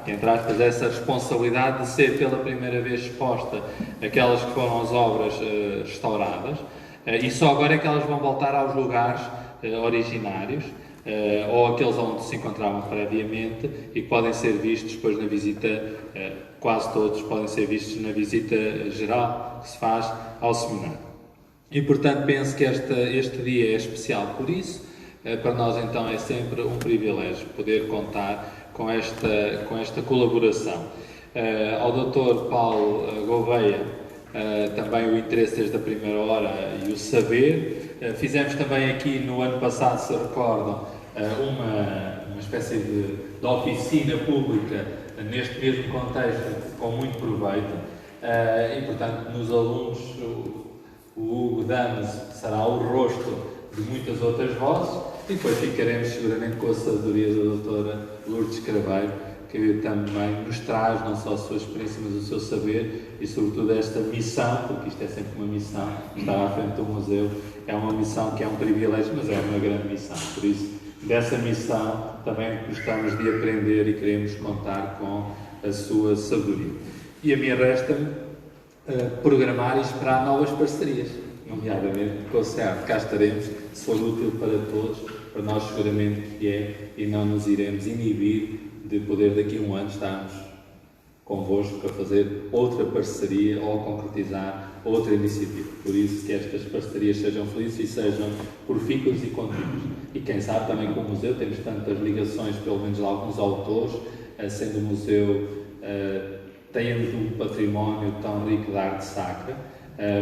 entre aspas, essa responsabilidade de ser pela primeira vez exposta aquelas que foram as obras restauradas, e só agora é que elas vão voltar aos lugares originários, ou aqueles onde se encontravam previamente e que podem ser vistos depois na visita, quase todos podem ser vistos na visita geral que se faz ao seminário. E portanto penso que este dia é especial por isso. Para nós então é sempre um privilégio poder contar com esta colaboração. Ao Dr. Paulo Gouveia, também o interesse desde a primeira hora e o saber. Fizemos também aqui no ano passado, se recordam, uma espécie de oficina pública neste mesmo contexto, com muito proveito. E portanto, nos alunos, o Hugo Dames será o rosto de muitas outras vozes, e depois ficaremos seguramente com a sabedoria da doutora Lourdes Craveiro, que também nos traz não só a sua experiência, mas o seu saber e sobretudo esta missão, porque isto é sempre uma missão, estar à frente do museu é uma missão que é um privilégio, mas é uma grande missão. Por isso, dessa missão também gostamos de aprender e queremos contar com a sua sabedoria. E a mim resta-me programar e esperar novas parcerias, nomeadamente com o SEART. Cá estaremos, se for útil para todos, para nós seguramente que é, e não nos iremos inibir de poder daqui a um ano estarmos convosco a fazer outra parceria ou a concretizar outra iniciativa. Por isso que estas parcerias sejam felizes e sejam profícuas e contínuas. E quem sabe também com o museu temos tantas ligações, pelo menos de alguns autores, sendo o museu temos um património tão rico de arte sacra,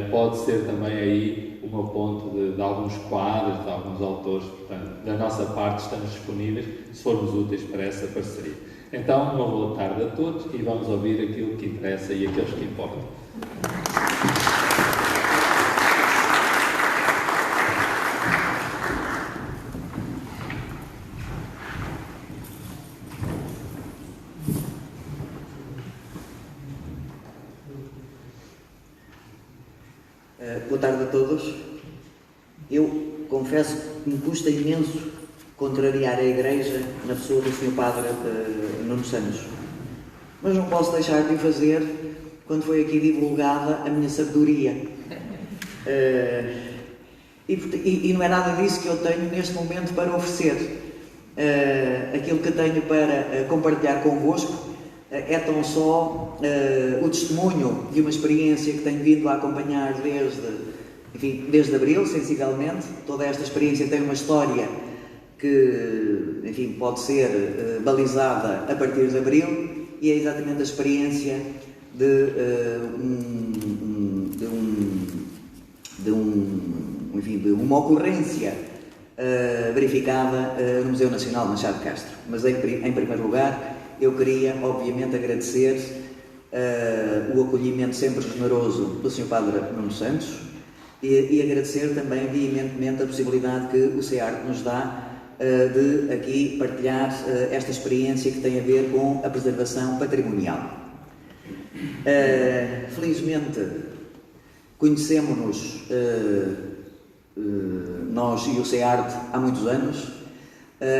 pode ser também aí uma ponte de alguns quadros, de alguns autores. Portanto, da nossa parte estamos disponíveis, se formos úteis para essa parceria. Então, uma boa tarde a todos e vamos ouvir aquilo que interessa e aqueles que importam. Boa tarde a todos. Eu confesso que me custa imenso contrariar a Igreja na pessoa do Sr. Padre Nuno Santos, mas não posso deixar de o fazer quando foi aqui divulgada a minha sabedoria. E não é nada disso que eu tenho neste momento para oferecer. Aquilo que tenho para compartilhar convosco é tão só o testemunho de uma experiência que tenho vindo a acompanhar desde abril, sensivelmente. Toda esta experiência tem uma história que, enfim, pode ser balizada a partir de abril, e é exatamente a experiência de uma ocorrência verificada no Museu Nacional de Machado de Castro. Mas em primeiro lugar eu queria obviamente agradecer o acolhimento sempre generoso do Sr. Padre Nuno Santos e agradecer também veementemente a possibilidade que o SEART nos dá de aqui partilhar esta experiência que tem a ver com a preservação patrimonial. Felizmente conhecemos-nos nós e o SEART há muitos anos,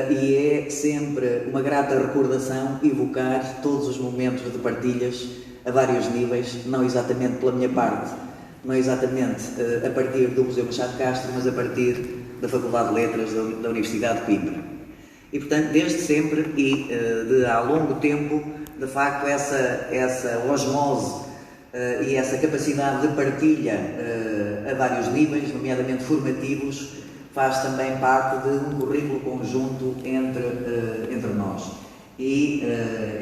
e é sempre uma grata recordação evocar todos os momentos de partilhas a vários níveis, não exatamente pela minha parte, não exatamente a partir do Museu Machado de Castro, mas a partir da Faculdade de Letras da Universidade de Coimbra. E portanto, desde sempre e há longo tempo, de facto, essa osmose e essa capacidade de partilha a vários níveis, nomeadamente formativos, faz também parte de um currículo conjunto entre nós. E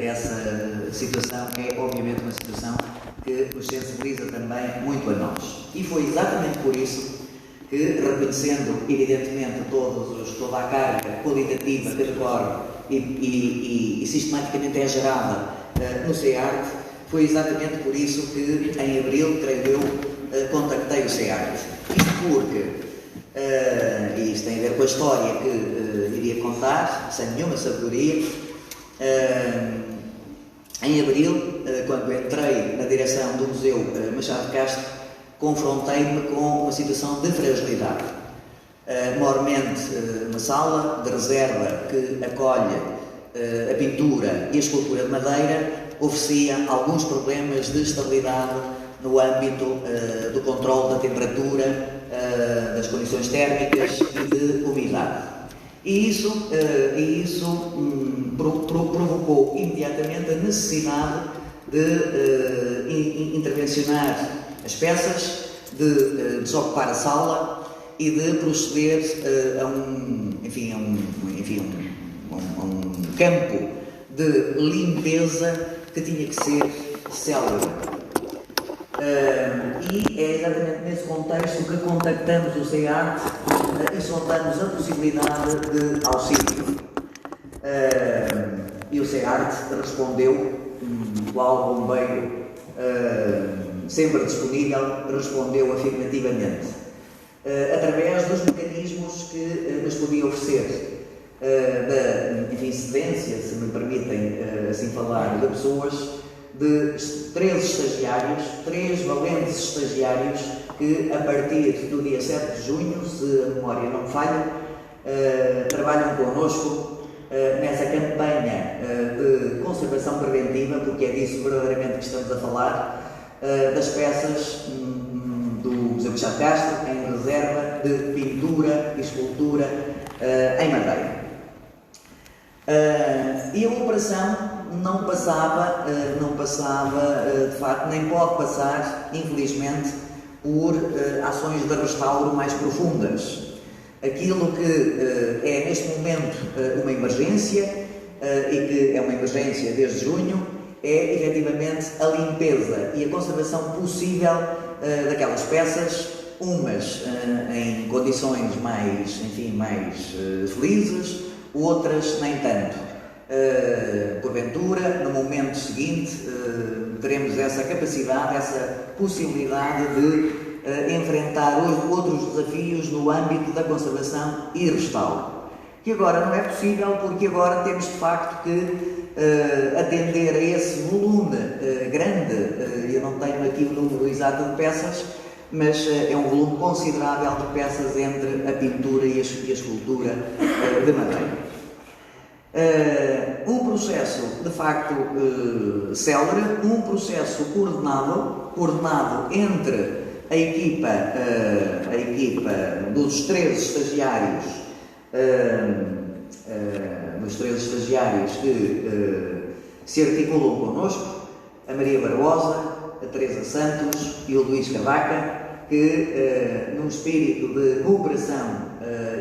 essa situação é obviamente uma situação que nos sensibiliza também muito a nós. E foi exatamente por isso que, reconhecendo evidentemente toda a carga qualitativa que decorre e sistematicamente é gerada no SEART, foi exatamente por isso que em abril, creio eu, contactei o SEART. Isto porque, e isto tem a ver com a história que iria contar, sem nenhuma sabedoria, em abril, quando entrei na direção do Museu Machado de Castro, confrontei-me com uma situação de fragilidade. Maiormente uma sala de reserva que acolhe a pintura e a escultura de madeira oferecia alguns problemas de estabilidade no âmbito do controle da temperatura, das condições térmicas e de umidade. E isso provocou imediatamente a necessidade de intervencionar as peças, de desocupar a sala e de proceder a um campo de limpeza que tinha que ser célebre. E é exatamente nesse contexto que contactamos o SEART e sondamos a possibilidade de auxílio. E o SEART respondeu, qual bombeiro sempre disponível, respondeu afirmativamente, através dos mecanismos que nos podia oferecer, da cedência, se me permitem assim falar, de pessoas, de 3 valentes estagiários que, a partir do dia 7 de junho, se a memória não falha, trabalham connosco nessa campanha de conservação preventiva, porque é disso verdadeiramente que estamos a falar, das peças do Museu Machado de Castro, em reserva de pintura e escultura em madeira. E a operação não passava, de facto, nem pode passar, infelizmente, por ações de restauro mais profundas. Aquilo que é neste momento uma emergência, e que é uma emergência desde junho, é efetivamente a limpeza e a conservação possível daquelas peças, umas em condições mais felizes, outras nem tanto. Porventura, no momento seguinte, teremos essa capacidade, essa possibilidade de enfrentar outros desafios no âmbito da conservação e restauro. Que agora não é possível, porque agora temos de facto que atender a esse volume grande, eu não tenho aqui o número exato de peças, mas é um volume considerável de peças entre a pintura e a escultura de madeira. Um processo de facto célere, um processo coordenado entre a equipa dos 3 estagiários, que se articulam connosco, a Maria Barbosa, a Teresa Santos e o Luís Cavaca, que num espírito de cooperação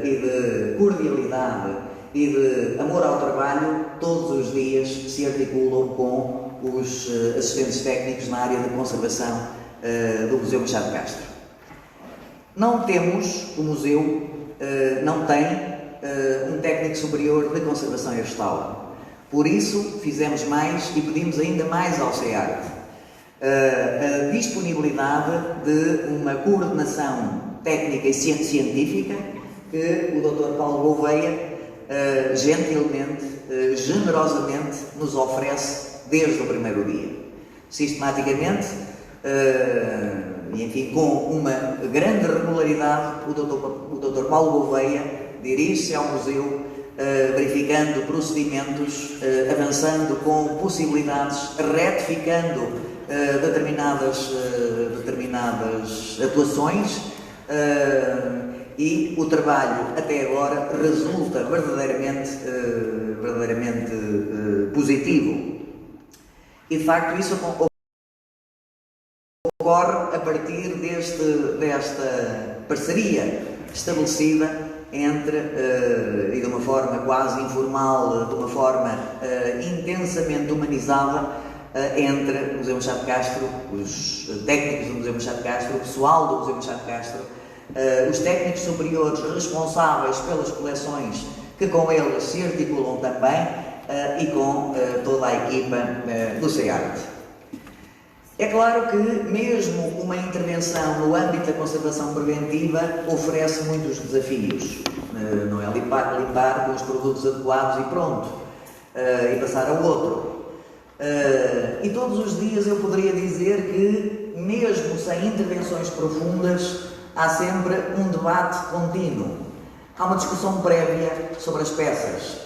e de cordialidade e de amor ao trabalho, todos os dias se articulam com os assistentes técnicos na área de conservação do Museu Machado de Castro. Não temos, o museu não tem um técnico superior de conservação e restauro. Por isso, fizemos mais e pedimos ainda mais ao SEART a disponibilidade de uma coordenação técnica e científica que o Dr. Paulo Gouveia gentilmente, generosamente nos oferece desde o primeiro dia. Sistematicamente, com uma grande regularidade, o Dr. Paulo Gouveia dirige-se ao museu, verificando procedimentos, avançando com possibilidades, retificando determinadas atuações, e o trabalho até agora resulta verdadeiramente positivo. E de facto isso ocorre a partir desta parceria estabelecida entre, e de uma forma quase informal, de uma forma intensamente humanizada, entre o Museu Machado de Castro, os técnicos do Museu Machado de Castro, o pessoal do Museu Machado de Castro, os técnicos superiores responsáveis pelas coleções, que com eles se articulam também, e com toda a equipa do SEART. É claro que mesmo uma intervenção no âmbito da conservação preventiva oferece muitos desafios. Não é limpar com os produtos adequados e pronto, e passar ao outro. E todos os dias eu poderia dizer que, mesmo sem intervenções profundas, há sempre um debate contínuo. Há uma discussão prévia sobre as peças,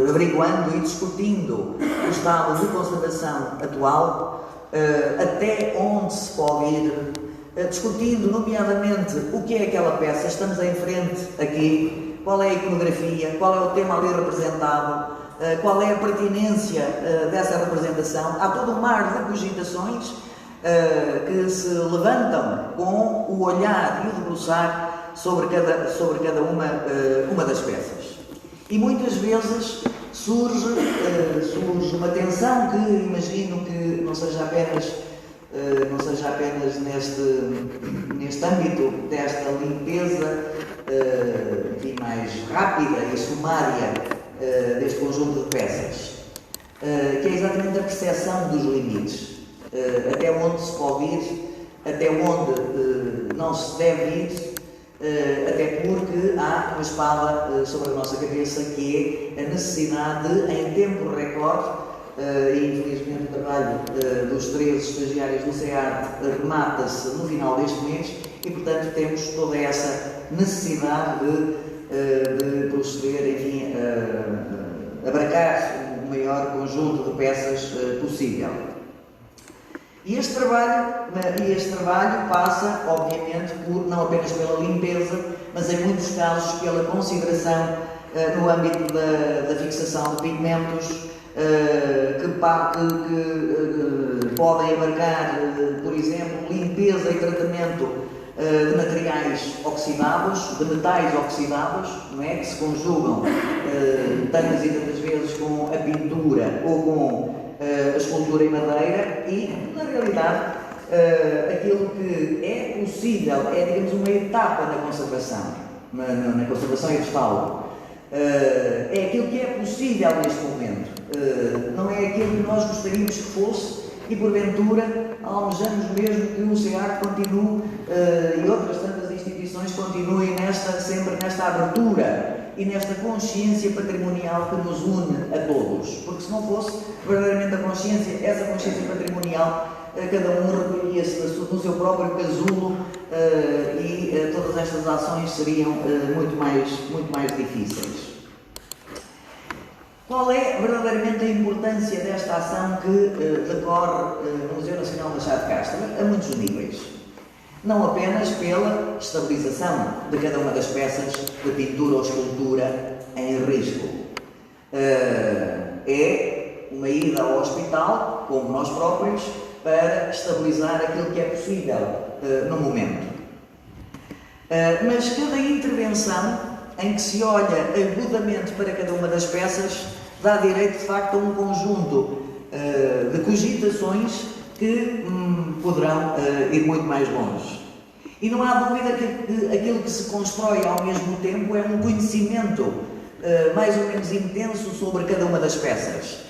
averiguando e discutindo o estado de conservação atual, até onde se pode ir, discutindo nomeadamente o que é aquela peça, estamos em frente aqui, qual é a iconografia, qual é o tema ali representado, qual é a pertinência dessa representação. Há todo um mar de cogitações que se levantam com o olhar e o debruçar sobre cada uma das peças. E muitas vezes surge uma tensão que imagino que não seja apenas neste âmbito desta limpeza enfim, mais rápida e sumária deste conjunto de peças, que é exatamente a percepção dos limites, até onde se pode ir, até onde não se deve ir, até porque há uma espada sobre a nossa cabeça, que é a necessidade de, em tempo recorde, e infelizmente o trabalho dos 13 estagiários do CEART remata-se no final deste mês, e portanto temos toda essa necessidade de proceder, enfim, abarcar o maior conjunto de peças possível. E este trabalho passa, obviamente, não apenas pela limpeza, mas em muitos casos pela consideração no âmbito da fixação de pigmentos, que podem abarcar, por exemplo, limpeza e tratamento de materiais oxidados, de metais oxidados, não é? Que se conjugam tantas e tantas vezes com a pintura ou com a escultura em madeira, e na realidade aquilo que é possível é, digamos, uma etapa na conservação, na conservação e restauro. É aquilo que é possível neste momento, não é aquilo que nós gostaríamos que fosse, e porventura almejamos mesmo que o CEART continue e outras tantas instituições continuem sempre nesta abertura e nesta consciência patrimonial que nos une a todos, porque se não fosse verdadeiramente essa consciência patrimonial, cada um recolhia-se no seu próprio casulo e todas estas ações seriam muito mais difíceis. Qual é verdadeiramente a importância desta ação que decorre no Museu Nacional da Chá de Cástor? A muitos níveis. Não apenas pela estabilização de cada uma das peças de pintura ou escultura em risco. É uma ida ao hospital, como nós próprios, para estabilizar aquilo que é possível no momento. Mas cada intervenção em que se olha agudamente para cada uma das peças dá direito, de facto, a um conjunto de cogitações que poderão ir muito mais longe. E não há dúvida que aquilo que se constrói ao mesmo tempo é um conhecimento mais ou menos intenso sobre cada uma das peças,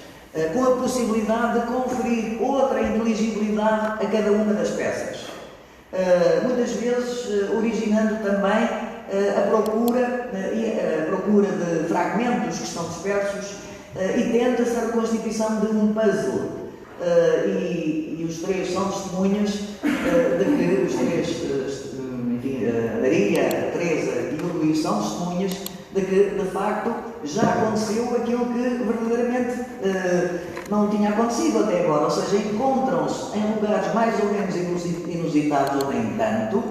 com a possibilidade de conferir outra inteligibilidade a cada uma das peças. Muitas vezes originando também a procura de fragmentos que estão dispersos, e tenta-se a reconstituição de um puzzle. E os três são testemunhas de que os três, enfim, a Maria, a Teresa e o Luís são testemunhas de que, de facto, já aconteceu aquilo que verdadeiramente não tinha acontecido até agora, ou seja, encontram-se em lugares mais ou menos inusitados ou nem tanto,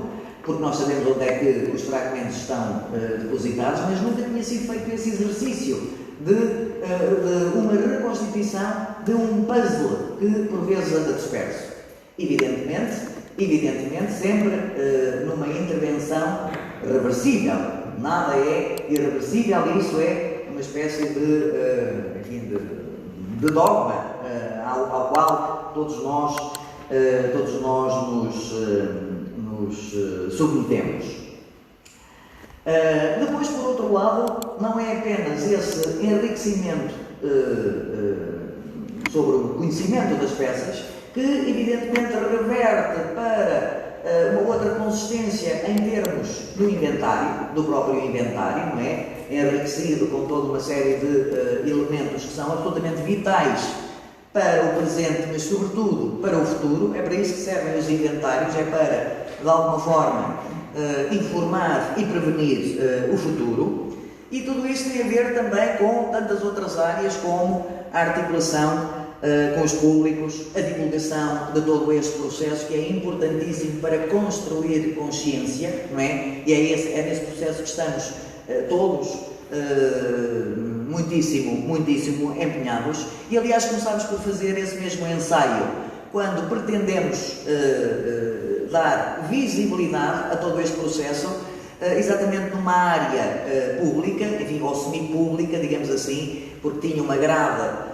porque nós sabemos onde é que os fragmentos estão depositados, mas nunca tinha sido feito esse exercício de uma reconstituição de um puzzle que por vezes anda disperso. Evidentemente sempre numa intervenção reversível. Nada é irreversível, e isso é uma espécie de dogma ao qual todos nós nos submetemos. Depois, por outro lado, não é apenas esse enriquecimento sobre o conhecimento das peças que, evidentemente, reverte para uma outra consistência em termos do inventário, do próprio inventário, não é? Enriquecido com toda uma série de elementos que são absolutamente vitais para o presente, mas sobretudo para o futuro. É para isso que servem os inventários, é para, de alguma forma, informar e prevenir o futuro. E tudo isto tem a ver também com tantas outras áreas, como a articulação com os públicos, a divulgação de todo este processo, que é importantíssimo para construir consciência, não é? E é nesse processo que estamos todos muitíssimo empenhados. E aliás começámos por fazer esse mesmo ensaio quando pretendemos dar visibilidade a todo este processo, exatamente numa área pública, enfim, ou semi-pública, digamos assim, porque tinha uma grade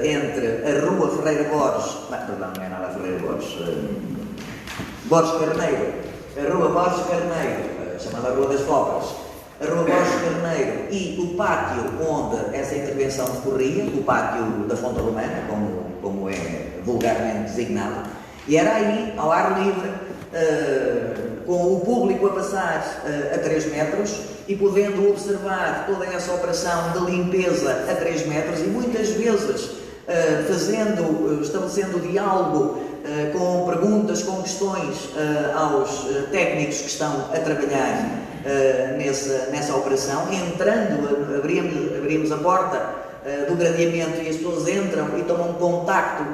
entre a Rua Ferreira Borges, não é nada Ferreira Borges, Borges Carneiro, a Rua Borges Carneiro, chamada Rua das Cobras, a Rua Borges Carneiro e o pátio onde essa intervenção decorria, o pátio da Fonte Romana, como é vulgarmente designado, e era aí, ao ar livre, com o público a passar a 3 metros e podendo observar toda essa operação de limpeza a 3 metros e muitas vezes estabelecendo diálogo com perguntas, com questões aos técnicos que estão a trabalhar nessa operação, entrando, abrimos a porta do gradeamento e as pessoas entram e tomam contacto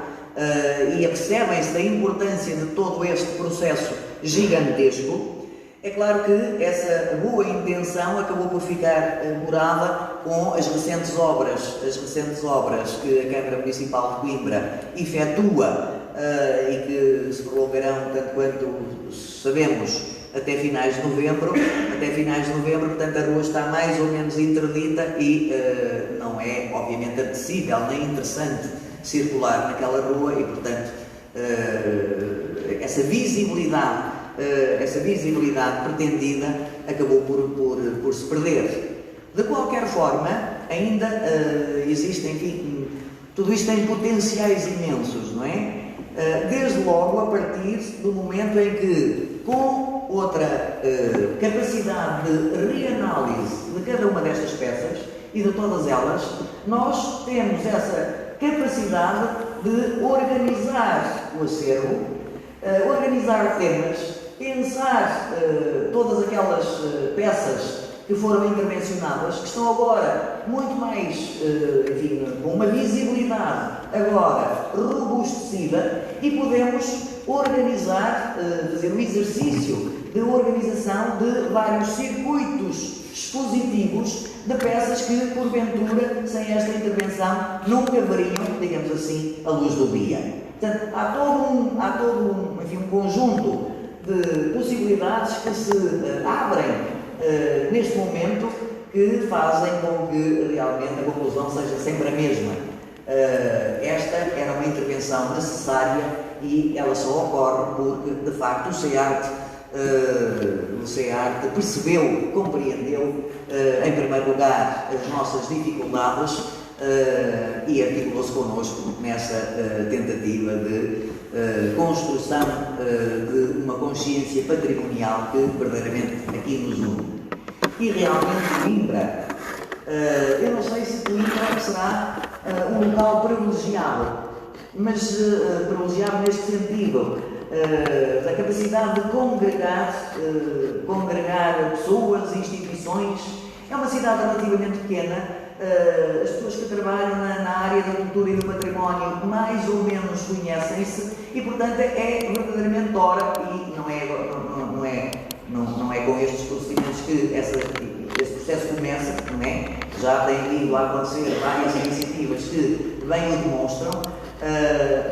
e apercebem-se da importância de todo este processo gigantesco. É claro que essa boa intenção acabou por ficar morada com as recentes obras que a Câmara Municipal de Coimbra efetua e que se prolongarão, tanto quanto sabemos, até finais de novembro. Portanto, a rua está mais ou menos interdita e não é, obviamente, acessível nem interessante circular naquela rua e, portanto, essa visibilidade pretendida acabou por se perder. De qualquer forma, ainda existem, enfim, tudo isto tem potenciais imensos, não é? Desde logo a partir do momento em que, com outra capacidade de reanálise de cada uma destas peças e de todas elas, nós temos essa capacidade de organizar o acervo, organizar temas, pensar todas aquelas peças que foram intervencionadas, que estão agora muito mais, enfim, com uma visibilidade agora robustecida, e podemos organizar, fazer um exercício de organização de vários circuitos expositivos de peças que, porventura, sem esta intervenção, nunca veriam, digamos assim, a luz do dia. Portanto, há todo um conjunto de possibilidades que se abrem neste momento, que fazem com que realmente a conclusão seja sempre a mesma. Esta era uma intervenção necessária e ela só ocorre porque, de facto, o SEART percebeu, compreendeu, em primeiro lugar, as nossas dificuldades e articulou-se connosco nessa tentativa de construção de uma consciência patrimonial que verdadeiramente aqui nos une. E realmente Coimbra, eu não sei se Coimbra será um local privilegiado, mas privilegiado neste sentido, da capacidade de congregar pessoas, instituições. É uma cidade relativamente pequena. As pessoas que trabalham na área da cultura e do património mais ou menos conhecem-se e, portanto, é verdadeiramente hora, e não é com estes procedimentos que esse processo começa, não é? Já tem vindo a acontecer várias iniciativas que bem o demonstram,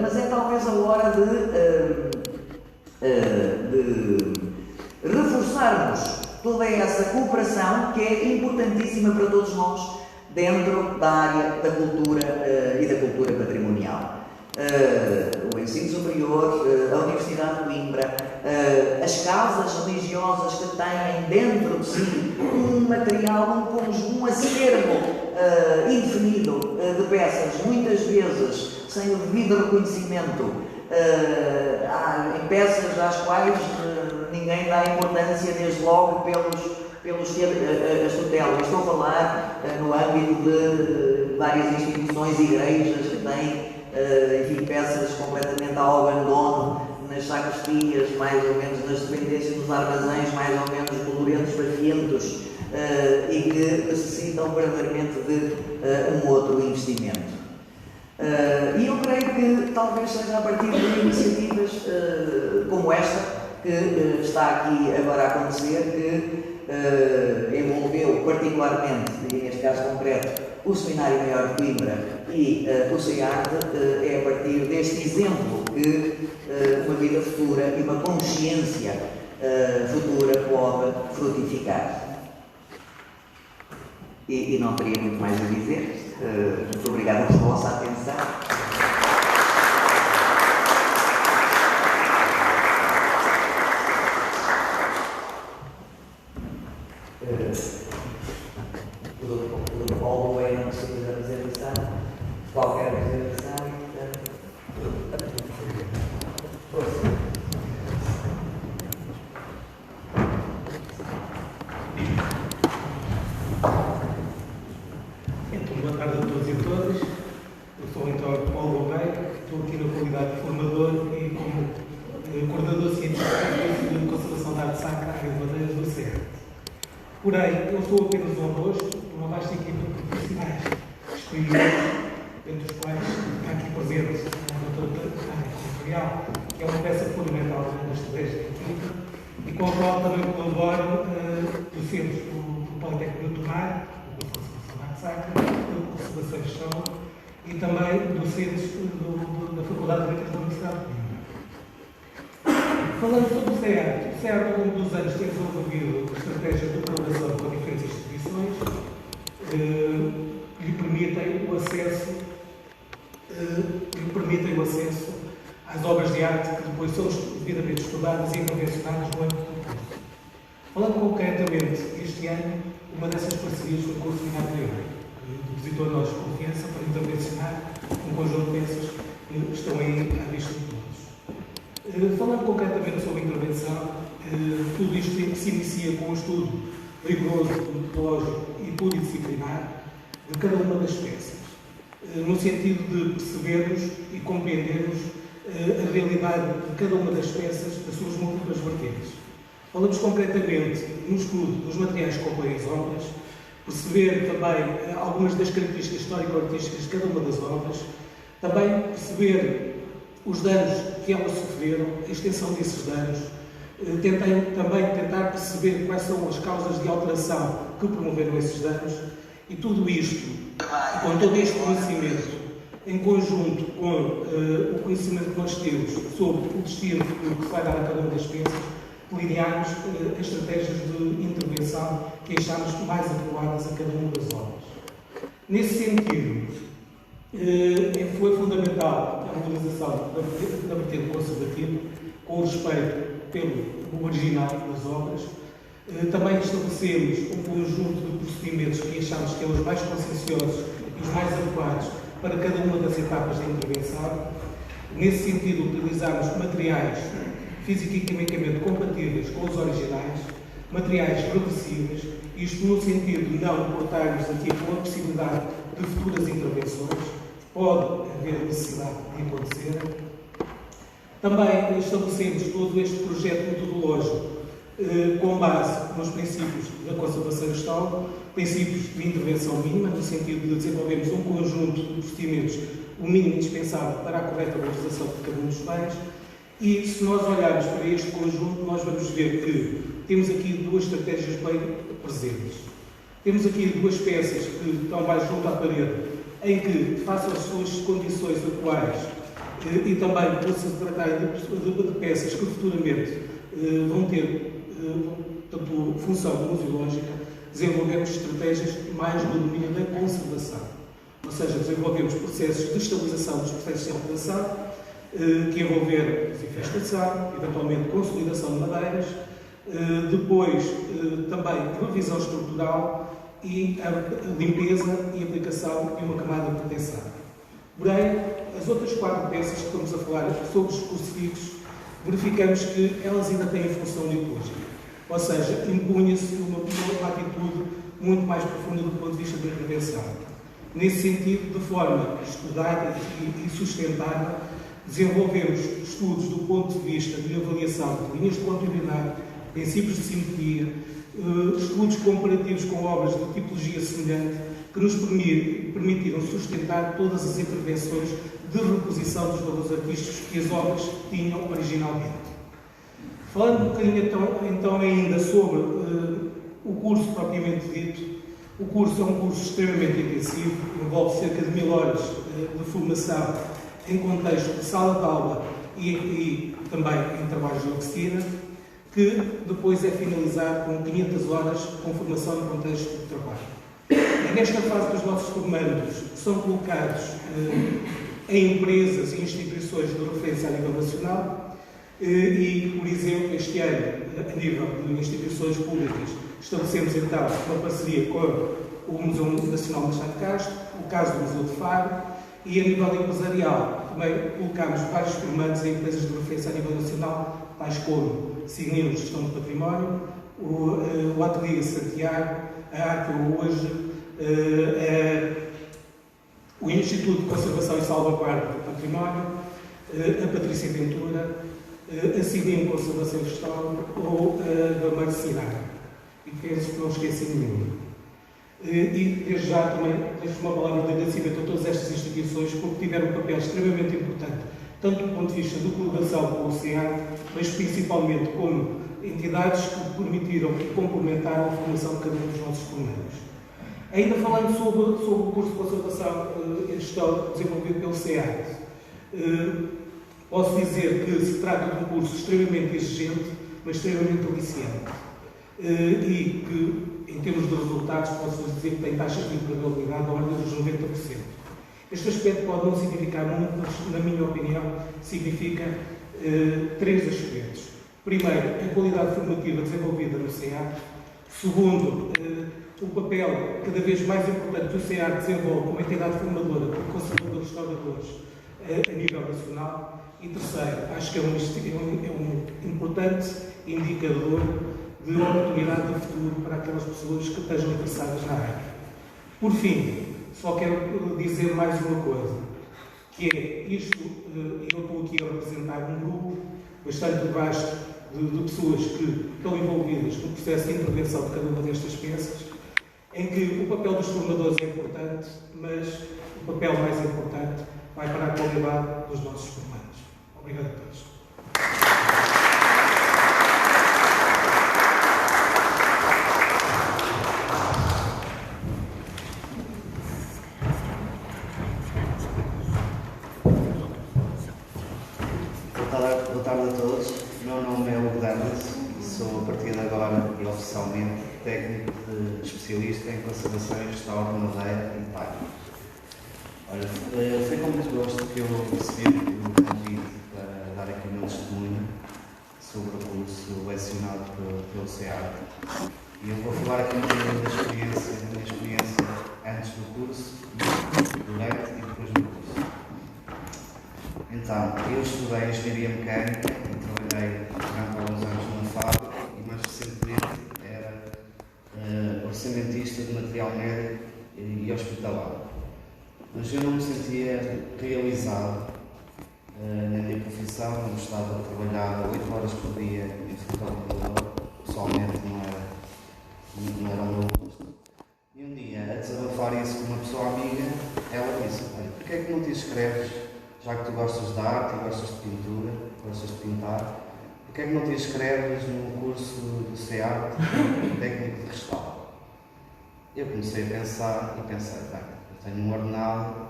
mas é talvez a hora de reforçarmos toda essa cooperação que é importantíssima para todos nós dentro da área da cultura e da cultura patrimonial. O ensino superior, a Universidade de Coimbra, as casas religiosas que têm dentro de si um material, um acervo indefinido de peças, muitas vezes sem o devido reconhecimento, em peças às quais ninguém dá importância, desde logo pelos que as tutelam. Estou a falar no âmbito de várias instituições, igrejas que têm enfim, peças completamente ao abandono nas sacristias, mais ou menos nas dependências dos armazéns, mais ou menos colorentos, bafientos, e que necessitam verdadeiramente de um outro investimento. E eu creio que talvez seja a partir de iniciativas como esta, que está aqui agora a acontecer, que envolveu particularmente, e neste caso concreto, o Seminário Maior de Coimbra e o CEART, é a partir deste exemplo que uma vida futura e uma consciência futura pode frutificar. E não teria muito mais a dizer. Muito obrigado pela vossa atenção. O Dr. Paulo Bueno não precisa da apresentação, qualquer apresentação, e portanto. Força. Boa tarde a todos e a todas. Eu sou então Paulo Gouveia, estou aqui na qualidade de formador e como coordenador científico de conservação da arte sacra área de madeiras do CERT. Porém, eu sou apenas um arroz de uma vasta equipa de profissionais escolhidos, entre os quais está aqui presente a doutora Tânia Territorial, que é uma peça fundamental na estratégia da equipa e com a qual também colaboro docentes do Politécnico do Tomar, Sacra, da Conservação e Gestão, e também docentes da Faculdade de Letras da Universidade de Coimbra. Falando sobre o CEART ao longo dos anos tem desenvolvido estratégias de colaboração com diferentes instituições que lhe permitem o acesso às obras de arte que depois são devidamente estudadas e intervencionadas no âmbito do curso. Falando concretamente, este ano, uma dessas parcerias foi com o Seminário Maior, que depositou a nós confiança para intervencionar um conjunto de peças que estão aí à vista de todos. Falando concretamente sobre a intervenção, tudo isto se inicia com um estudo rigoroso, metodológico e pluridisciplinar de cada uma das peças, no sentido de percebermos e compreendermos a realidade de cada uma das peças, das suas múltiplas vertentes. Falamos concretamente no estudo dos materiais que compõem as obras, perceber também algumas das características histórico-artísticas de cada uma das obras, também perceber os danos que elas sofreram, a extensão desses danos, também tentar perceber quais são as causas de alteração que promoveram esses danos, e tudo isto, com todo este conhecimento, em conjunto com o conhecimento que nós temos sobre o destino que se vai dar a cada uma das peças, delinearmos as estratégias de intervenção que achamos mais adequadas a cada uma das obras. Nesse sentido, foi fundamental a mobilização da vertente conservativa, com respeito pelo original das obras. Também estabelecemos um conjunto de procedimentos que achamos que são os mais conscienciosos e os mais adequados para cada uma das etapas da intervenção. Nesse sentido, utilizamos materiais físico e quimicamente compatíveis com os originais, materiais reversíveis, isto no sentido de não portarmos aqui com a possibilidade de futuras intervenções, pode haver necessidade de acontecer. Também estabelecemos todo este projeto metodológico com base nos princípios da conservação e gestão, princípios de intervenção mínima, no sentido de desenvolvermos um conjunto de procedimentos, o mínimo indispensável para a correta valorização de cada um dos bens. E se nós olharmos para este conjunto, nós vamos ver que temos aqui duas estratégias bem presentes. Temos aqui duas peças que estão mais junto à parede, em que, face às suas condições atuais, e também por se tratar de peças que futuramente vão ter função museológica, desenvolvemos estratégias mais no domínio da conservação. Ou seja, desenvolvemos processos de estabilização dos processos de alteração, que envolver desinfestação, eventualmente consolidação de madeiras, depois também revisão estrutural e a limpeza e aplicação de uma camada de proteção. Porém, as outras 4 peças que estamos a falar sobre os crucifixos, verificamos que elas ainda têm função litúrgica, ou seja, impunha-se uma atitude muito mais profunda do ponto de vista da intervenção. Nesse sentido, de forma estudada e sustentada, desenvolvemos estudos do ponto de vista de avaliação de linhas de continuidade, princípios de simetria, estudos comparativos com obras de tipologia semelhante que nos permitiram sustentar todas as intervenções de reposição dos valores artísticos que as obras tinham originalmente. Falando um bocadinho então ainda sobre o curso propriamente dito, o curso é um curso extremamente intensivo, envolve cerca de 1000 horas de formação em contexto de sala de aula e também em trabalhos de oficina, que depois é finalizado com 500 horas com formação em contexto de trabalho. É nesta fase que os nossos formandos são colocados em empresas e instituições de referência a nível nacional e, por exemplo, este ano, a nível de instituições públicas, estabelecemos então uma parceria com o Museu Nacional Machado de Castro, o caso do Museu de Faro, e a nível empresarial também colocámos vários formandos em empresas de referência a nível nacional, tais como Signil Gestão do Património, o Ateliê Santiago, a Arte Hoje, o Instituto de Conservação e Salvaguarda do Património, a Patrícia Ventura, a Signil Conservação e Gestão ou a Marcinar. E penso que não esqueci nenhum. E desde já também deixo uma palavra de agradecimento a todas estas instituições porque tiveram um papel extremamente importante, tanto do ponto de vista de colaboração com o CEAD, mas principalmente como entidades que permitiram e complementaram a formação de cada um dos nossos formandos. Ainda falando sobre o curso de Conservação e Gestão desenvolvido pelo CEAD, posso dizer que se trata de um curso extremamente exigente, mas extremamente aliciante. E que, em termos de resultados, posso dizer que tem taxas de empregabilidade da ordem dos 90%. Este aspecto pode não significar muito, mas, na minha opinião, significa 3 aspectos. Primeiro, a qualidade formativa desenvolvida no CEAD. Segundo, o papel cada vez mais importante que o CEAD desenvolve como entidade formadora de conservadores e restauradores a nível nacional. E terceiro, acho que é um importante indicador de oportunidade de futuro para aquelas pessoas que estejam interessadas na área. Por fim, só quero dizer mais uma coisa, que é isto, eu estou aqui a representar um grupo bastante vasto de pessoas que estão envolvidas no processo de intervenção de cada uma destas peças, em que o papel dos formadores é importante, mas o papel mais importante vai para a qualidade dos nossos formandos. Obrigado a todos. Boa tarde a todos. O meu nome é Hugo Dantas e sou, a partir de agora e oficialmente, técnico de especialista em conservação e restauro de madeira e palha. Olha, foi com muito gosto que eu recebi o convite para dar aqui o meu testemunho sobre o curso lecionado pelo CEAD. E eu vou falar aqui um bocadinho da minha experiência antes do curso, durante e depois do curso. Então, eu estudei Engenharia Mecânica e trabalhei durante alguns anos numa fábrica e mais recentemente era orçamentista de material médico e hospitalar. Mas eu não me sentia realizado na minha profissão, não gostava de trabalhar 8 horas por dia em frente ao computador, pessoalmente não era o meu gosto. E um dia, a desabafar isso com uma pessoa amiga, ela disse: olha, porquê é que não te inscreves, já que tu gostas de arte e gostas de pintura, gostas de pintar, porquê é que não te inscreves no curso do CEAD, técnico de restauro? Eu comecei a pensar e pensei, bem, eu tenho um ordenado,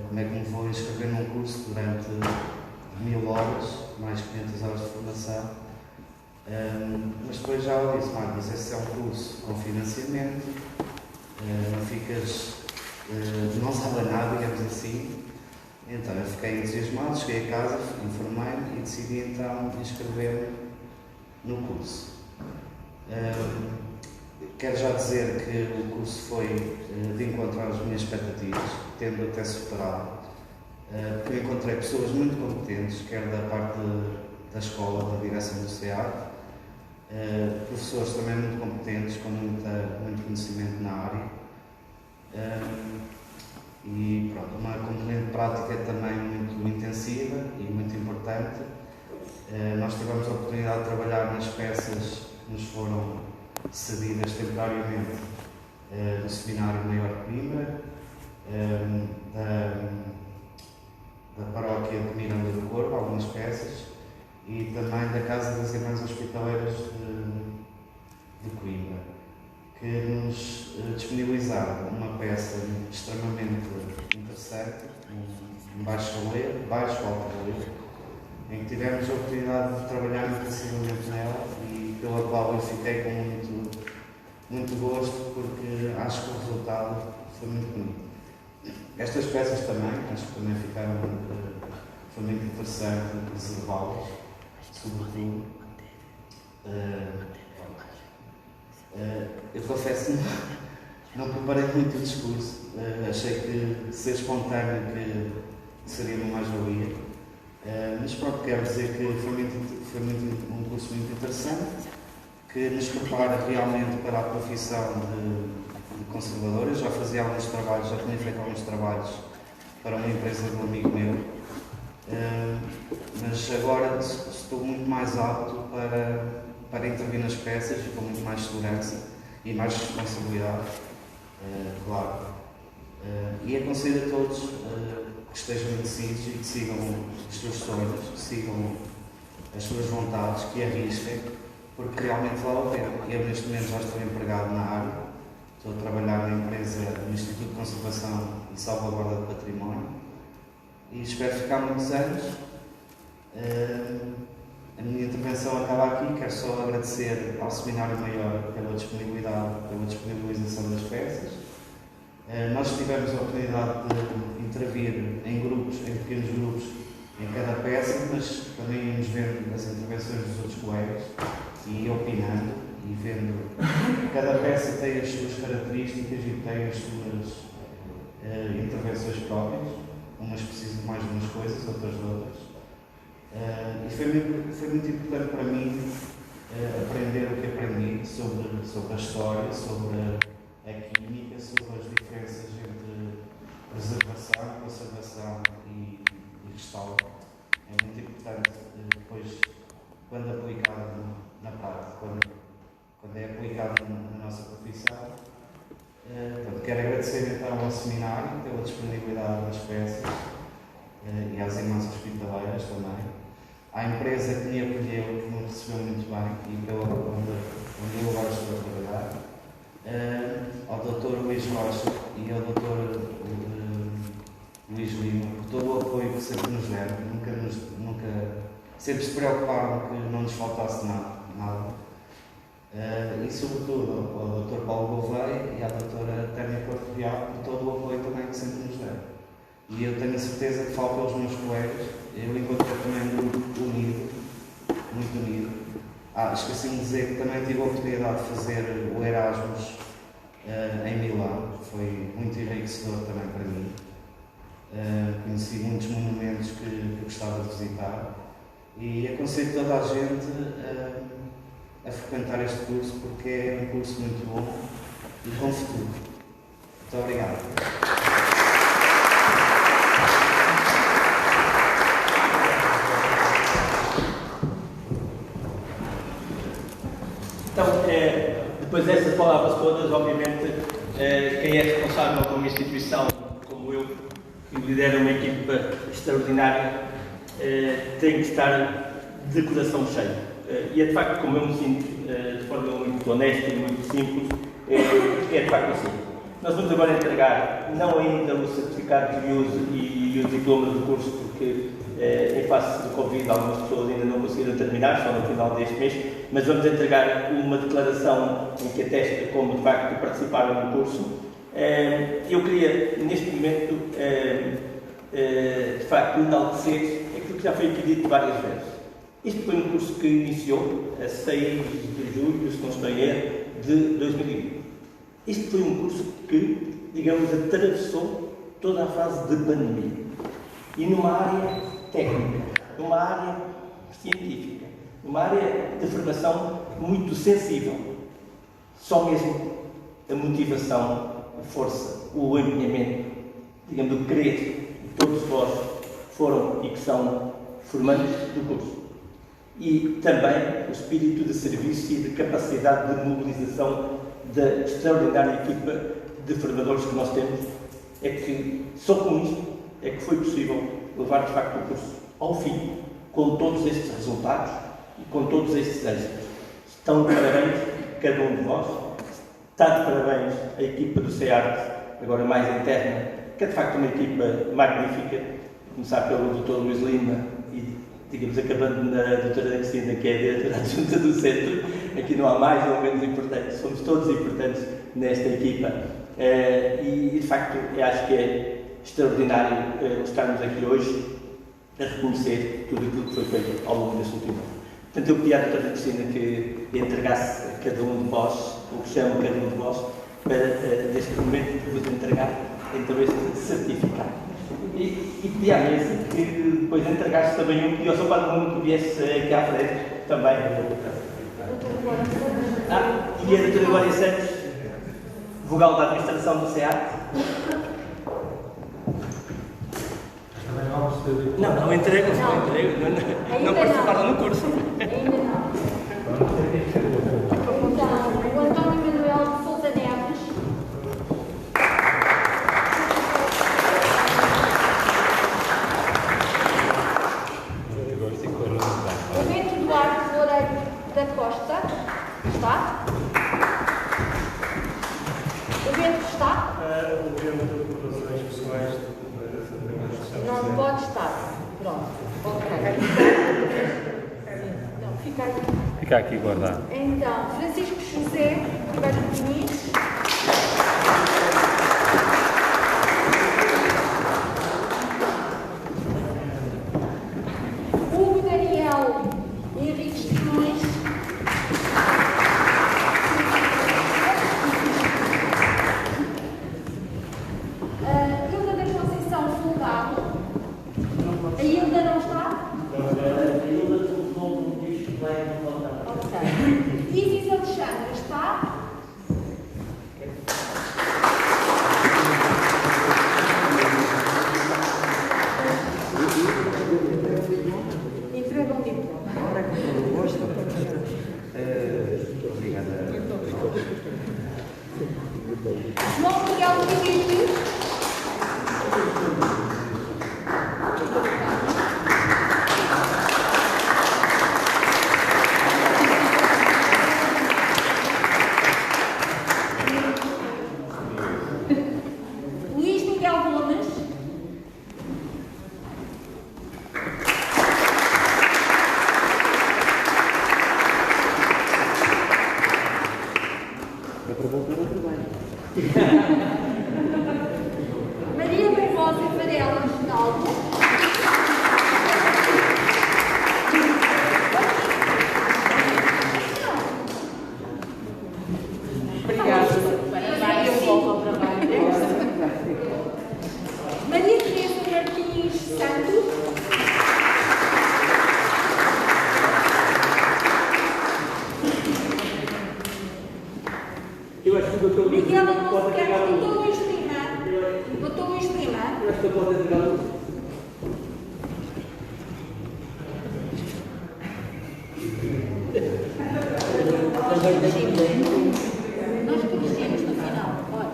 como é que me vou inscrever num curso durante 1000 horas, mais 500 horas de formação? Mas depois já eu disse, mas esse é um curso com financiamento, não ficas, não sabe nada, digamos assim. Então eu fiquei entusiasmado, cheguei a casa, informei-me e decidi então inscrever-me no curso. Quero já dizer que o curso foi de encontrar as minhas expectativas, tendo até superado, porque eu encontrei pessoas muito competentes, quer da parte da escola, da direção do CEAD, professores também muito competentes, com muito conhecimento na área, e pronto, uma componente prática também muito intensiva e muito importante. Nós tivemos a oportunidade de trabalhar nas peças que nos foram cedidas temporariamente do Seminário Maior de Coimbra, da Paróquia de Miranda do Corpo, algumas peças, e também da Casa das Irmãs Hospitaleiras de Coimbra, que nos disponibilizaram uma peça extremamente interessante, um baixo alto relevo, em que tivemos a oportunidade de trabalhar intensivamente nela e pela qual eu fiquei com muito gosto, porque acho que o resultado foi muito bonito. Estas peças também, acho que também ficaram, foi muito interessante preservá-las, sobretudo. Eu confesso que não preparei muito o discurso, achei que ser espontâneo que seria uma mais-valia, mas pronto, quero dizer que foi um curso muito interessante, que nos prepara realmente para a profissão de conservador. Eu já fazia alguns trabalhos, já tinha feito alguns trabalhos para uma empresa de um amigo meu, mas agora estou muito mais apto para intervir nas peças, com muito mais segurança e mais responsabilidade, claro. E aconselho a todos que estejam indecisos e que sigam os seus sonhos, que sigam as suas vontades, que arrisquem, porque realmente vale a pena. Eu neste momento já estou empregado na área, estou a trabalhar na empresa, no Instituto de Conservação e Salvaguarda do Património, e espero ficar muitos anos. A minha intervenção acaba aqui. Quero só agradecer ao Seminário Maior pela disponibilidade, pela disponibilização das peças. Nós tivemos a oportunidade de intervir em grupos, em pequenos grupos, em cada peça, mas também íamos vendo as intervenções dos outros colegas e opinando e vendo. Cada peça tem as suas características e tem as suas intervenções próprias. Umas precisam mais de umas coisas, outras de outras. E foi muito importante para mim aprender o que aprendi sobre a história, sobre a química, sobre as diferenças entre preservação, conservação e restauro. É muito importante depois, quando aplicado na prática, quando é aplicado na nossa profissão. Quero agradecer então ao seminário pela disponibilidade das peças e às irmãs hospitaleiras também, à empresa que me acolheu, que me recebeu muito bem e onde eu agora estou a trabalhar, ao Dr. Luís Rocha e ao Dr. Luís Lima, por todo o apoio que sempre nos deram, sempre se preocuparam que não nos faltasse nada. E sobretudo ao Dr. Paulo Gouveia e à Dra. Tânia Porto Real por todo o apoio também que sempre nos deram. E eu tenho a certeza que falta aos meus colegas. Eu encontrei também um grupo unido, muito unido. Esqueci-me de dizer que também tive a oportunidade de fazer o Erasmus em Milão. Foi muito enriquecedor também para mim. Conheci muitos monumentos que gostava de visitar e aconselho toda a gente a frequentar este curso, porque é um curso muito bom e com futuro. Muito obrigado. Então, depois dessas palavras todas, obviamente, quem é responsável por uma instituição como eu, que lidera uma equipa extraordinária, tem que estar de coração cheio. E é de facto, como eu me sinto, de forma muito honesta e muito simples, é de facto assim. Nós vamos agora entregar, não ainda o certificado de uso e o diploma do curso, porque em face de Covid algumas pessoas ainda não conseguiram terminar, só no final deste mês, mas vamos entregar uma declaração em que atesta como de facto participaram do curso. Eu queria, neste momento, de facto, enaltecer aquilo que já foi pedido várias vezes. Este foi um curso que iniciou a 6 de julho, se não estou em erro, de 2020. Este foi um curso que, digamos, atravessou toda a fase de pandemia. E numa área técnica, numa área científica, numa área de formação muito sensível. Só mesmo a motivação, a força, o empenhamento, digamos, o querer de todos vós foram e que são formantes do curso. e também o espírito de serviço e de capacidade de mobilização da extraordinária equipa de formadores que nós temos. É que só com isto é que foi possível levar de facto o curso ao fim, com todos estes resultados e com todos estes êxitos. Estão de parabéns cada um de vós, está de parabéns a equipa do CEART, agora mais interna, que é de facto uma equipa magnífica, começar pelo Dr. Luís Lima e, digamos, acabando na Dra. Cristina, que é a diretora adjunta do centro. Aqui não há mais ou menos importantes, somos todos importantes nesta equipa. E, de facto, eu acho que é extraordinário estarmos aqui hoje a reconhecer tudo aquilo que foi feito ao longo deste último ano. Portanto, eu pedi à Dra. Cristina que entregasse a cada um de vós, ou que chame cada um de vós, para, neste momento, vos entregar então este certificado. E pedi à mesa que depois entregasse também um, e ao seu Padre Nuno que viesse aqui à frente também. E a Dra. Glória Santos, vogal da administração do SEAT. Não entrego. Não participaram no curso. Ainda não. Então, o António Manuel de Sousa Neves. O Bento Duarte Loureiro da Costa. Está? O Bento está? O Bento, por razões pessoais, Não pode estar. Pronto. Ok. Não, fica aqui. Fica aqui guardado. Então, Francisco José Ribeiro Muniz. Hugo Daniel Henriques Simões. Hilda da Conceição Fulgado. A Hilda não está? Ok. Isis Alexandre está? Entrega um diploma. João Miguel Filipe. Luís Miguel Gomes. Maria Barbosa Varela Ronaldo. Maria Teresa Martins Santos. Eu acho que o Dr. Luís Miguel pode Alonso entregar Campos, o. Dr. Luís Lima. Dr. Luís Lima. Eu acho que ele pode entregar o. Nós corrigimos no final. Olha,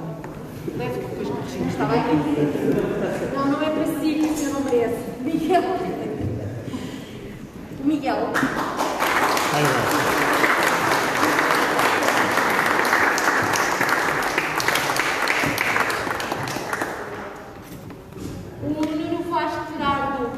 leve depois corrigimos, está bem? Não, não é para si, que o senhor não merece. Miguel. Miguel. O Nuno Vaz Gerardo.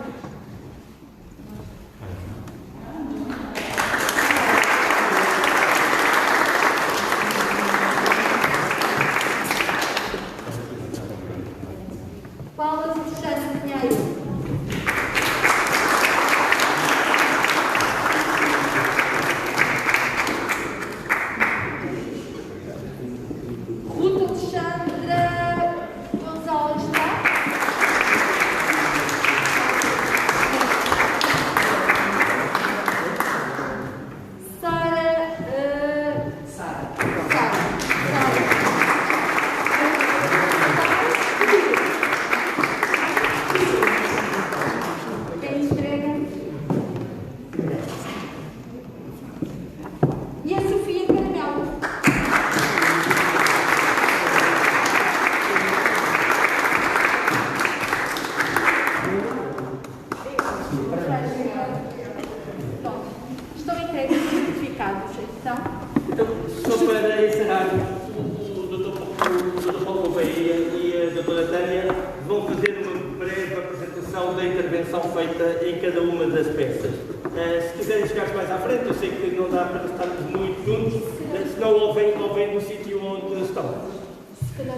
descrição da intervenção feita em cada uma das peças. Se quiserem chegar mais à frente, eu sei que não dá para estarmos muito juntos, senão ou vem do sítio onde estão. Se calhar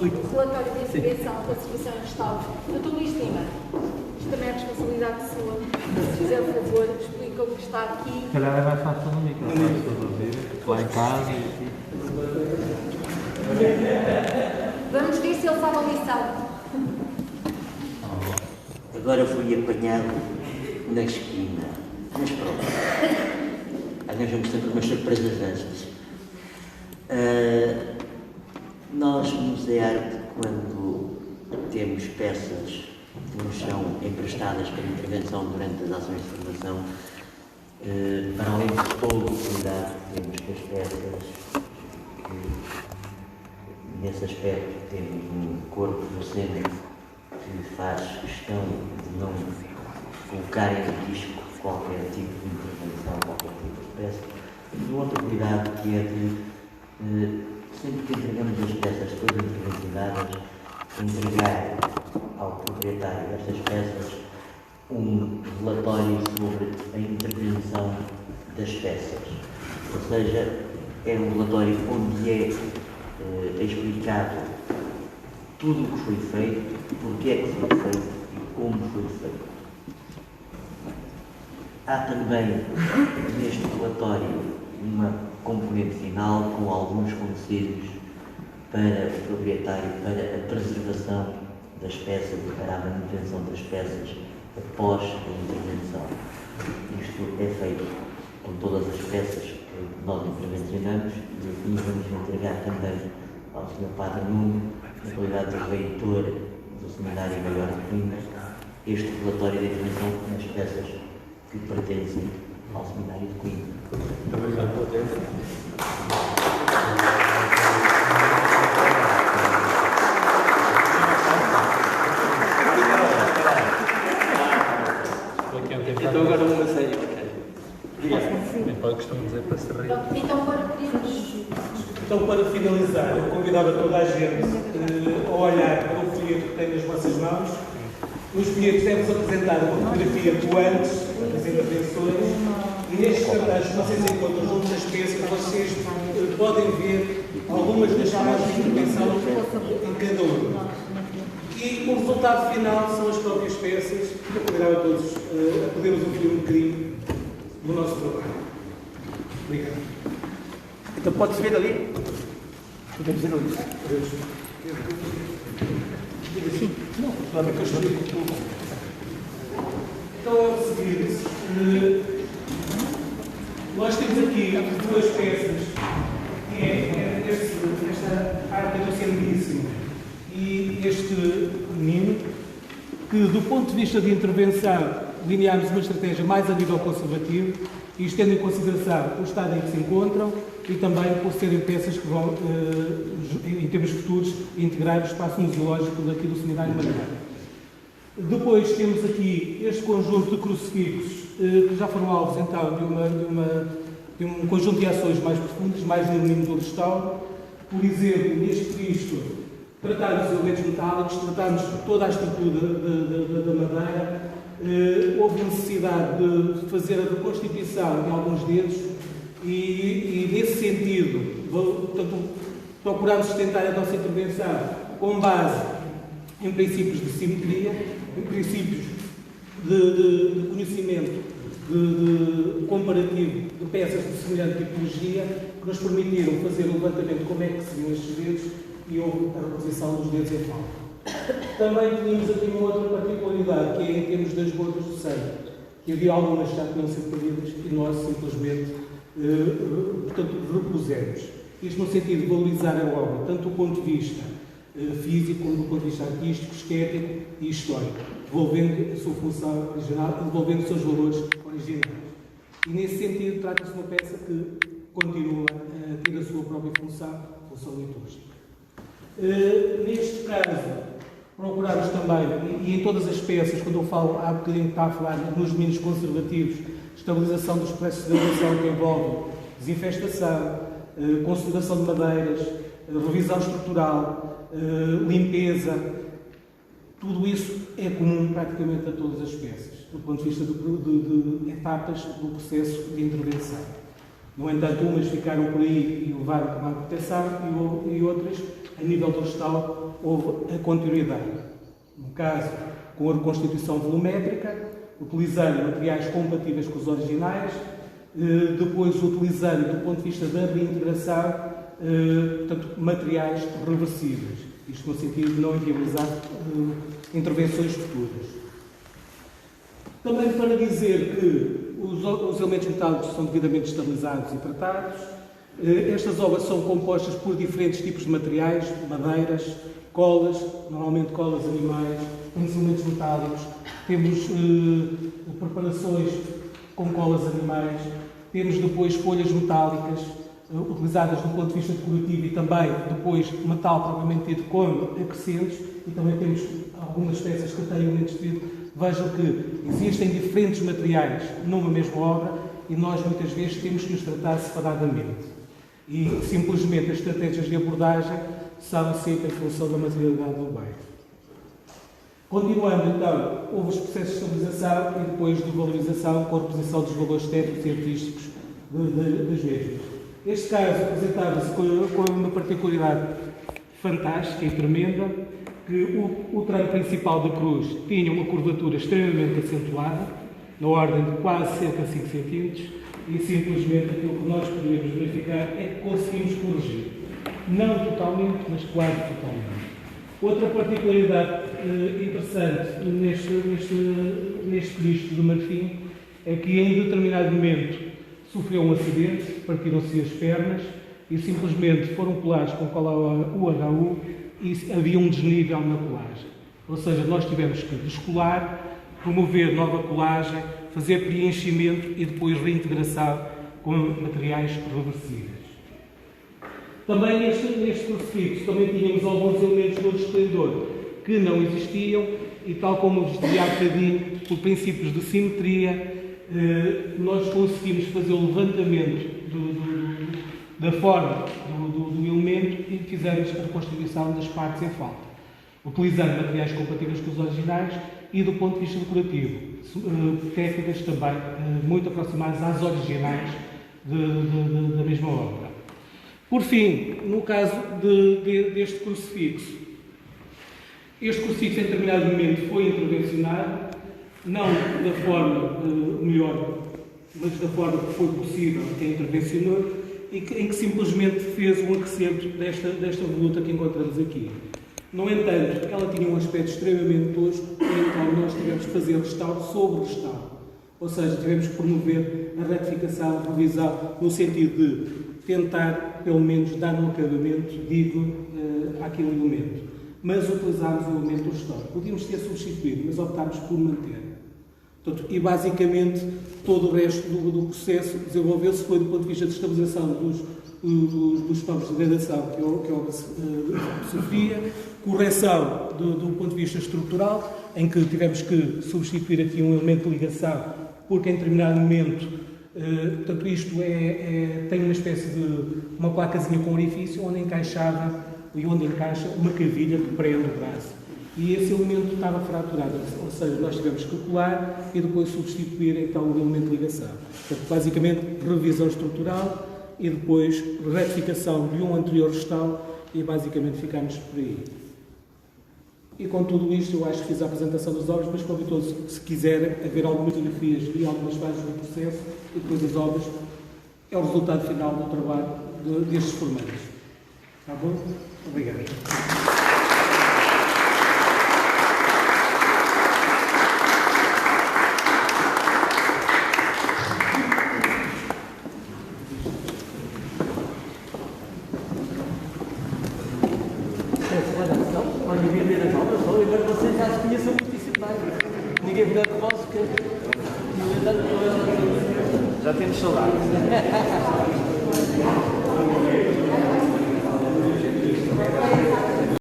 o relatório de intervenção, conservação e restauro. Dr. Luís Lima, isto também é responsabilidade sua. Se fizer o favor, explica o que está aqui. Se calhar é mais fácil no microfone, lá em casa e aqui. Vamos ver se ele sabe a lição. Agora fui apanhado na esquina. Mas pronto. Arranjamos sempre umas surpresas destas. Nós, no SEART, quando temos peças que nos são emprestadas para intervenção durante as ações de formação, para além de todo o cuidado que temos com as peças, nesse aspecto temos um corpo docente que faz questão de não colocar em risco qualquer tipo de intervenção, qualquer tipo de peça. E outro cuidado que é de, sempre que entregamos as peças todas intervencionadas, entregar ao proprietário destas peças um relatório sobre a intervenção das peças. Ou seja, é um relatório onde é explicado tudo o que foi feito, porque é que foi feito e como foi feito. Há também neste relatório uma componente final com alguns conselhos para o proprietário, para a preservação das peças e para a manutenção das peças após a intervenção. Isto é feito com todas as peças que nós intervencionamos e aqui vamos entregar também ao Sr. Padre Nuno, na qualidade de reitor do Seminário Maior de Coimbra, este relatório de intervenção nas peças que pertencem ao Seminário de Coimbra. Então agora uma série, ok. Eu costumo dizer para se rir. Então, agora podemos. Então, para finalizar, eu convidava toda a gente a olhar para o folheto que tem nas vossas mãos. Nos folhetos temos apresentado uma fotografia do antes das intervenções e nestes cartazes que vocês encontram junto das peças, vocês podem ver algumas das formas de intervenção em cada uma. E o resultado final são as próprias peças que eu convidava a todos a podermos ouvir um bocadinho do nosso trabalho. Obrigado. Então pode-se ver ali? Podemos ver ali. Não, claro que eu estou aqui. Então é o seguinte, nós temos aqui duas peças, que é esta arte docendíssima e este menino, que do ponto de vista de intervenção delineámos uma estratégia mais a nível conservativo, isto tendo em consideração o estado em que se encontram e também por serem peças que vão, em termos futuros, integrar o espaço museológico daqui do Seminário Madeira. Depois temos aqui este conjunto de crucifixos que já foram alvos então de um conjunto de ações mais profundas, mais no domínio do restauro. Por exemplo, neste Cristo, tratámos os elementos metálicos, tratámos toda a estrutura da madeira. Houve necessidade de fazer a reconstituição de alguns dedos e nesse sentido, portanto, procurámos sustentar a nossa intervenção com base em princípios de simetria, em princípios de conhecimento de comparativo de peças de semelhante tipologia que nos permitiram fazer o levantamento de como é que se viam estes dedos e houve a reposição dos dedos em falta. Também tínhamos aqui uma outra particularidade, que é em termos das gotas de sangue, que havia algumas que já tinham sido perdidas e nós simplesmente repusemos. Isto no sentido de valorizar a obra, tanto do ponto de vista físico como do ponto de vista artístico, estético e histórico, devolvendo a sua função original e devolvendo os seus valores originais. E nesse sentido trata-se de uma peça que continua a ter a sua própria função litúrgica. Neste caso, procuramos também, e em todas as peças, quando eu falo, há bocadinho está a falar nos domínios conservativos, estabilização dos processos de degradação que envolvem desinfestação, consolidação de madeiras, revisão estrutural, limpeza, Tudo isso é comum praticamente a todas as peças, do ponto de vista de etapas do processo de intervenção. No entanto, umas ficaram por aí e levaram para a proteção e outras, a nível do restauro, houve a continuidade. No caso, com a reconstituição volumétrica, utilizando materiais compatíveis com os originais, depois utilizando, do ponto de vista da reintegração, portanto, materiais reversíveis. Isto no sentido de não inviabilizar intervenções futuras. Também para dizer que os elementos metálicos são devidamente estabilizados e tratados. Estas obras são compostas por diferentes tipos de materiais, madeiras, colas, normalmente colas animais, temos elementos metálicos, temos preparações com colas animais, temos depois folhas metálicas, utilizadas do ponto de vista decorativo e também depois metal propriamente dito com acrescentos, e também temos algumas peças que têm elementos de vidro. Vejam que existem diferentes materiais numa mesma obra e nós muitas vezes temos que os tratar separadamente. E simplesmente as estratégias de abordagem são sempre em função da materialidade do bem. Continuando então, houve os processos de estabilização e depois de valorização com a reposição dos valores técnicos e artísticos das mesmas. Este caso apresentava-se com uma particularidade fantástica e tremenda, que o tramo principal da cruz tinha uma curvatura extremamente acentuada, na ordem de quase cerca de 5 cm, e simplesmente aquilo que nós poderíamos verificar é que conseguimos corrigir. Não totalmente, mas quase totalmente. Outra particularidade interessante neste Cristo do Marfim é que em determinado momento sofreu um acidente, partiram-se as pernas e simplesmente foram colados com cola UHU e havia um desnível na colagem. Ou seja, nós tivemos que descolar, promover nova colagem, fazer preenchimento e depois reintegração com materiais reversíveis. Também neste crucifixo também tínhamos alguns elementos do esplendor que não existiam e, tal como vos dizia há bocadinho, por princípios de simetria, nós conseguimos fazer o levantamento da forma do elemento e fizemos a reconstituição das partes em falta, utilizando materiais compatíveis com os originais e, do ponto de vista decorativo, técnicas também muito aproximadas às originais da mesma obra. Por fim, no caso deste crucifixo, este crucifixo em determinado momento foi intervencionado, não da forma melhor, mas da forma que foi possível quem intervencionou, em que simplesmente fez um acrescento desta voluta que encontramos aqui. No entanto, ela tinha um aspecto extremamente tosco, e então nós tivemos que fazer restauro sobre restauro. Ou seja, tivemos que promover a retificação, a revisão, no sentido de tentar, pelo menos, dar um acabamento digno àquele elemento. Mas utilizámos o elemento do restauro. Podíamos ter substituído, mas optámos por manter. Portanto, e basicamente todo o resto do processo desenvolveu-se foi do ponto de vista de estabilização dos povos de degradação que a obra sofria, correção do ponto de vista estrutural, em que tivemos que substituir aqui um elemento de ligação, porque em determinado momento, portanto, isto tem uma espécie de uma placazinha com orifício onde encaixava e onde encaixa uma cavilha que prende o braço. E esse elemento estava fraturado, ou seja, nós tivemos que colar e depois substituir então o elemento de ligação. Portanto, basicamente, revisão estrutural e depois retificação de um anterior restauro e basicamente ficámos por aí. E com tudo isto, eu acho que fiz a apresentação das obras, mas convido todos, se quiserem, a ver algumas fotografias e algumas fases do processo e depois as obras, é o resultado final do trabalho destes formandos. Está bom? Obrigado. Já temos saudades.